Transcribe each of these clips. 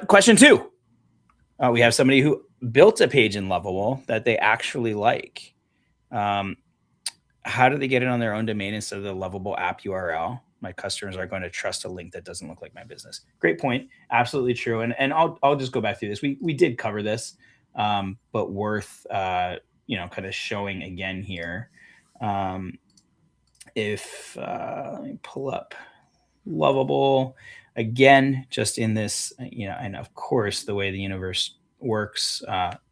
Question 2. We have somebody who built a page in Lovable that they actually like. How do they get it on their own domain instead of the Lovable app URL? My customers are going to trust a link that doesn't look like my business. Great point. Absolutely true. And I'll just go back through this. We did cover this, but worth kind of showing again here. If let me pull up Lovable again, just in this, and of course the way the universe works,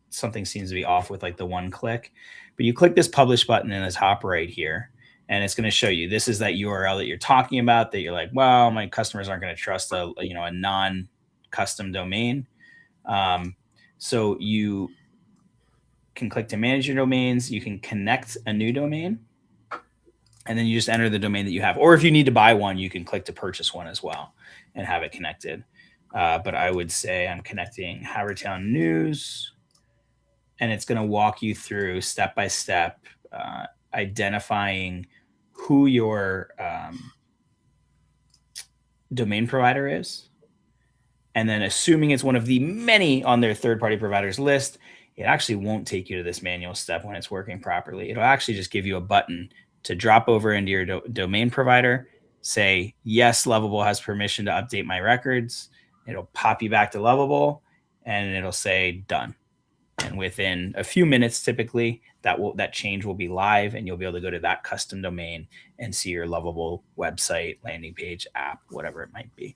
something seems to be off with like the one click, but you click this publish button in the top right here, and it's going to show you this is that URL that you're talking about, that you're like, well, my customers aren't going to trust a non-custom domain. So you can click to manage your domains. You can connect a new domain, and then you just enter the domain that you have. Or if you need to buy one, you can click to purchase one as well and have it connected. But I would say I'm connecting Havertown News, and it's going to walk you through step by step, identifying who your domain provider is. And then assuming it's one of the many on their third-party providers list, it actually won't take you to this manual step when it's working properly. It'll actually just give you a button to drop over into your domain provider, say, yes, Lovable has permission to update my records. It'll pop you back to Lovable, and it'll say done. And within a few minutes, typically, that change will be live, and you'll be able to go to that custom domain and see your Lovable website, landing page, app, whatever it might be.